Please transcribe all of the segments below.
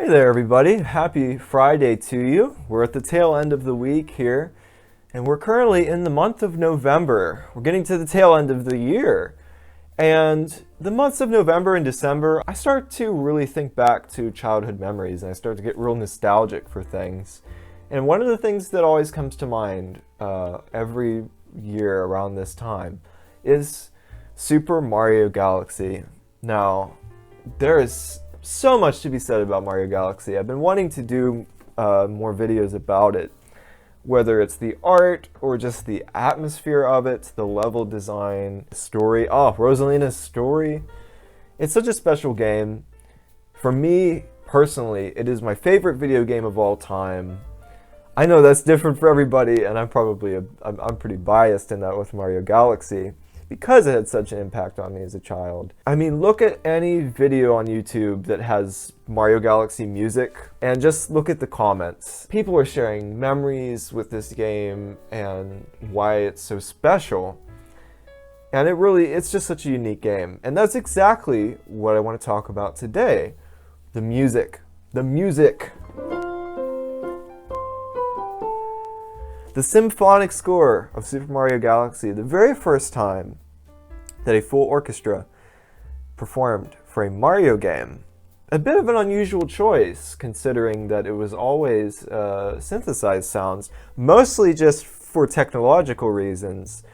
Hey there, everybody. Happy Friday to you. We're at the tail end of the week here, and we're currently in the month of November. We're getting to the tail end of the year. And the months of November and December, I start to really think back to childhood memories, and I start to get real nostalgic for things. And one of the things that always comes to mind every year around this time is Super Mario Galaxy. Now, there is so much to be said about Mario Galaxy. I've been wanting to do more videos about it, whether it's the art or just the atmosphere of it, the level design, story. Oh, Rosalina's story. It's such a special game. For me, personally, it is my favorite video game of all time. I know that's different for everybody, and I'm pretty biased in that with Mario Galaxy, because it had such an impact on me as a child. I mean, look at any video on YouTube that has Mario Galaxy music and just look at the comments. People are sharing memories with this game and why it's so special. And it's just such a unique game. And that's exactly what I want to talk about today. The music. The music. The symphonic score of Super Mario Galaxy, the very first time that a full orchestra performed for a Mario game. A bit of an unusual choice, considering that it was always synthesized sounds, mostly just for technological reasons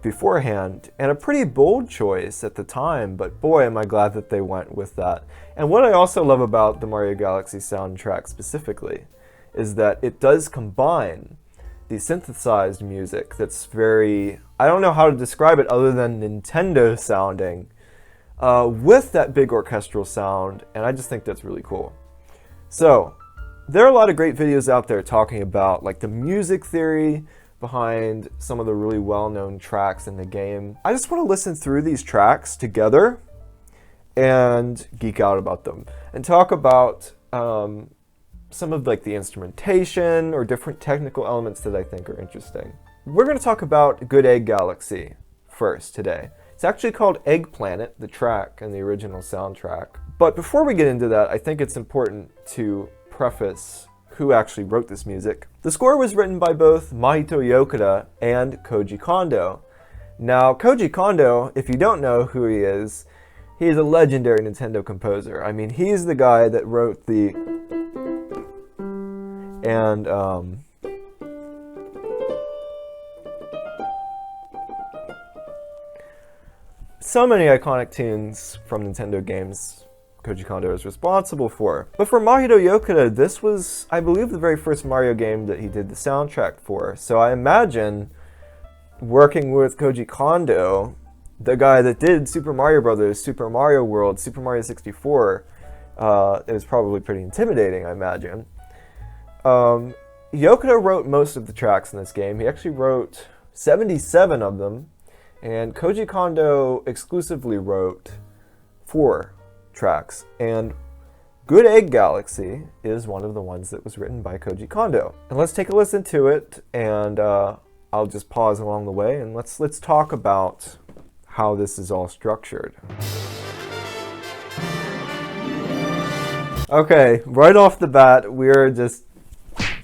beforehand, and a pretty bold choice at the time, but boy am I glad that they went with that. And what I also love about the Mario Galaxy soundtrack specifically is that it does combine the synthesized music that's very, I don't know how to describe it other than Nintendo sounding, with that big orchestral sound, and I just think that's really cool. So, there are a lot of great videos out there talking about like the music theory behind some of the really well-known tracks in the game. I just want to listen through these tracks together and geek out about them and talk about some of like the instrumentation or different technical elements that I think are interesting. We're going to talk about Good Egg Galaxy first today. It's actually called Egg Planet, the track and the original soundtrack. But before we get into that, I think it's important to preface who actually wrote this music. The score was written by both Mahito Yokota and Koji Kondo. Now, Koji Kondo, if you don't know who he is, he's a legendary Nintendo composer. I mean, he's the guy that wrote the so many iconic tunes from Nintendo games Koji Kondo is responsible for. But for Mahito Yokota, this was, I believe, the very first Mario game that he did the soundtrack for. So I imagine working with Koji Kondo, the guy that did Super Mario Brothers, Super Mario World, Super Mario 64, it was probably pretty intimidating, I imagine. Yokota wrote most of the tracks in this game. He actually wrote 77 of them, and Koji Kondo exclusively wrote 4 tracks. And Good Egg Galaxy is one of the ones that was written by Koji Kondo. And let's take a listen to it, and I'll just pause along the way, and let's talk about how this is all structured. Okay, right off the bat, we're just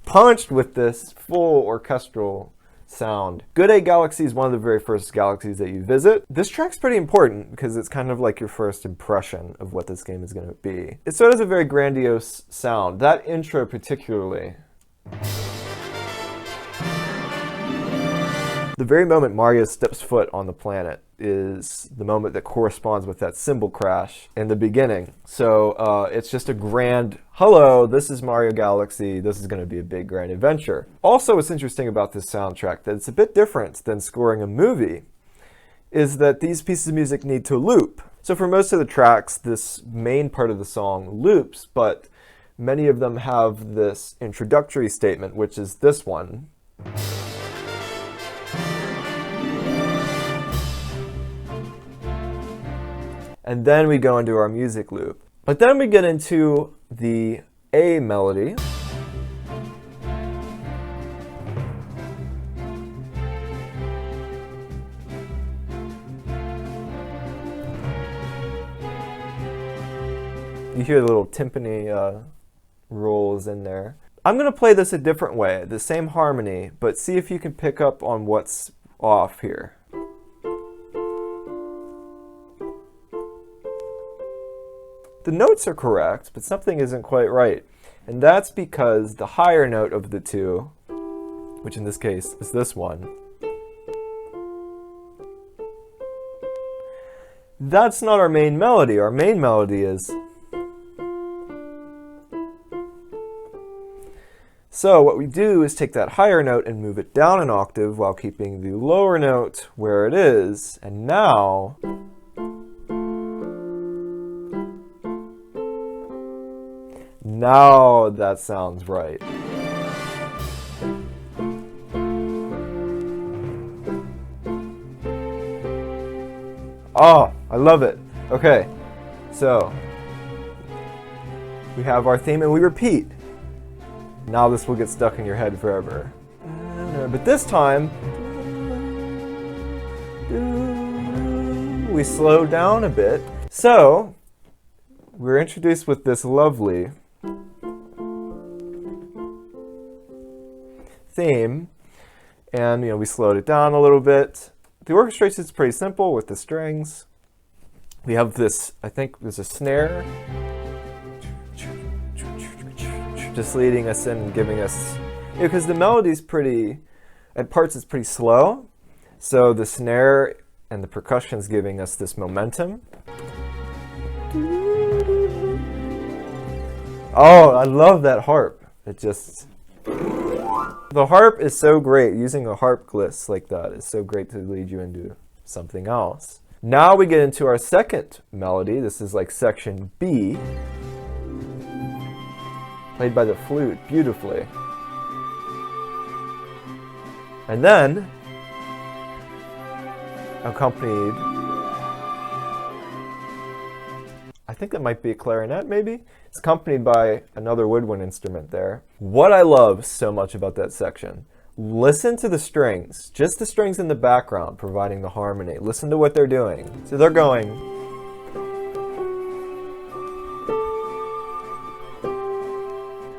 punched with this full orchestral sound. Good Egg Galaxy is one of the very first galaxies that you visit. This track's pretty important because it's kind of like your first impression of what this game is going to be. It sort of has a very grandiose sound. That intro particularly. The very moment Mario steps foot on the planet is the moment that corresponds with that cymbal crash in the beginning. So it's just a grand, hello, this is Mario Galaxy, this is going to be a big grand adventure. Also, what's interesting about this soundtrack, that it's a bit different than scoring a movie, is that these pieces of music need to loop. So for most of the tracks, this main part of the song loops, but many of them have this introductory statement, which is this one. And then we go into our music loop. But then we get into the A melody. You hear the little timpani rolls in there. I'm going to play this a different way, the same harmony, but see if you can pick up on what's off here. The notes are correct, but something isn't quite right. And that's because the higher note of the two, which in this case is this one, that's not our main melody. Our main melody is... So what we do is take that higher note and move it down an octave while keeping the lower note where it is. And now... Now that sounds right. Oh, I love it. Okay, so we have our theme and we repeat. Now this will get stuck in your head forever. But this time, we slow down a bit. So we're introduced with this lovely theme, and we slowed it down a little bit. The orchestration is pretty simple with the strings. We have this, I think there's a snare, just leading us in and giving us, because the melody's pretty, at parts it's pretty slow, so the snare and the percussion's giving us this momentum. Oh, I love that harp. It just... The harp is so great. Using a harp gliss like that is so great to lead you into something else. Now we get into our second melody. This is like section B, played by the flute beautifully. And then accompanied, I think that might be a clarinet maybe? It's accompanied by another woodwind instrument there. What I love so much about that section, listen to the strings, just the strings in the background providing the harmony. Listen to what they're doing. So they're going.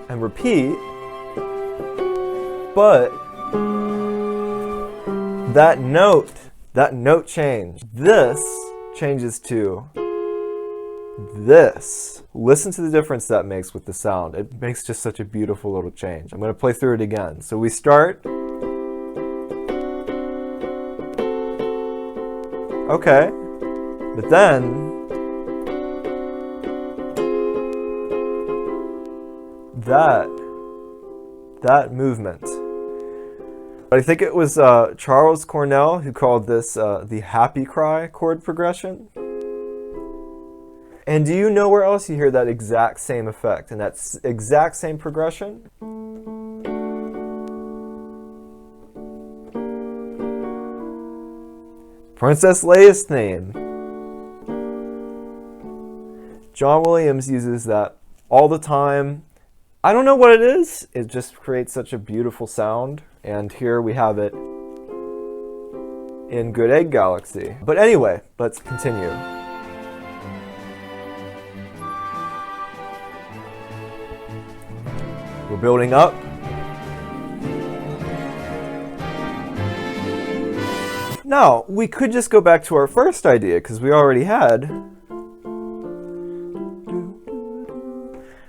And repeat, but that note change, this changes to this. Listen to the difference that makes with the sound. It makes just such a beautiful little change. I'm going to play through it again. So we start. Okay. But then that movement. I think it was Charles Cornell who called this the happy cry chord progression. And do you know where else you hear that exact same effect and that exact same progression? Princess Leia's theme. John Williams uses that all the time. I don't know what it is. It just creates such a beautiful sound. And here we have it in Good Egg Galaxy. But anyway, let's continue. We're building up. Now, we could just go back to our first idea because we already had.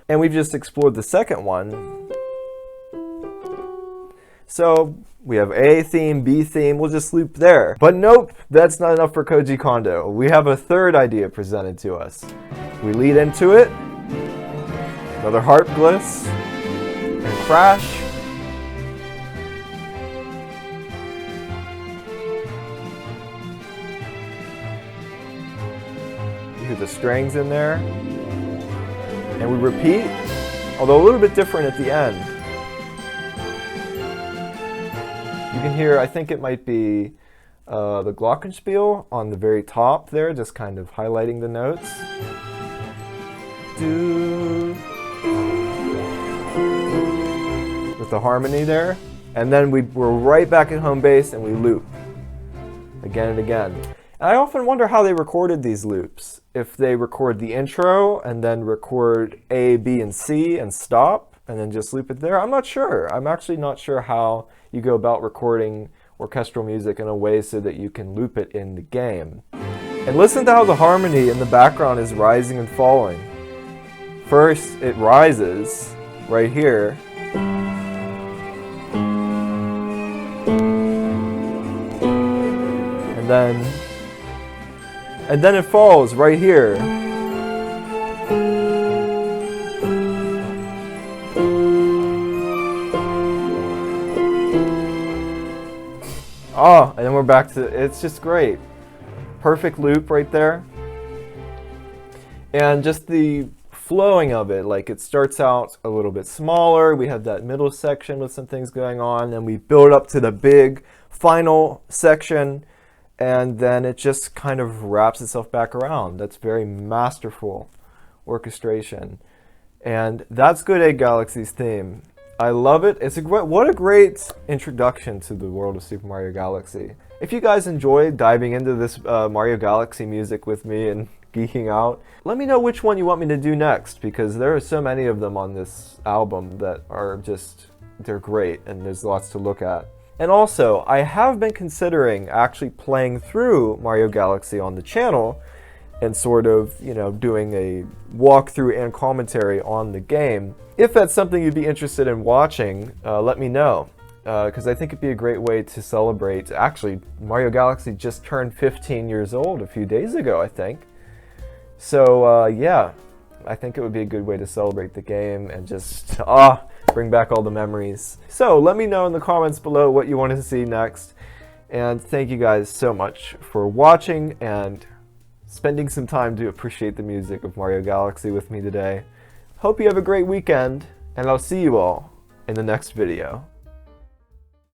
And we've just explored the second one. So we have A theme, B theme, we'll just loop there. But nope, that's not enough for Koji Kondo. We have a third idea presented to us. We lead into it. Another harp gliss. And crash. You hear the strings in there. And we repeat, although a little bit different at the end. You can hear, I think it might be the glockenspiel on the very top there, just kind of highlighting the notes. With the harmony there. And then we're right back at home base and we loop again and again. And I often wonder how they recorded these loops. if they record the intro and then record A, B, and C and stop and then just loop it there. I'm not sure. I'm actually not sure how you go about recording orchestral music in a way so that you can loop it in the game. And listen to how the harmony in the background is rising and falling. First, it rises right here. And then it falls right here. Oh, and then we're back to, it's just great. Perfect loop right there. And just the flowing of it, like it starts out a little bit smaller, we have that middle section with some things going on, and we build up to the big final section, and then it just kind of wraps itself back around. That's very masterful orchestration. And that's Good Egg Galaxy's theme. I love it. It's what a great introduction to the world of Super Mario Galaxy. If you guys enjoyed diving into this Mario Galaxy music with me and geeking out, let me know which one you want me to do next, because there are so many of them on this album that are just, they're great, and there's lots to look at. And also, I have been considering actually playing through Mario Galaxy on the channel and sort of, you know, doing a walkthrough and commentary on the game. If that's something you'd be interested in watching, let me know, because I think it'd be a great way to celebrate. Actually, Mario Galaxy just turned 15 years old a few days ago, I think. So yeah, I think it would be a good way to celebrate the game and just bring back all the memories. So let me know in the comments below what you want to see next. And thank you guys so much for watching and spending some time to appreciate the music of Mario Galaxy with me today. Hope you have a great weekend, and I'll see you all in the next video.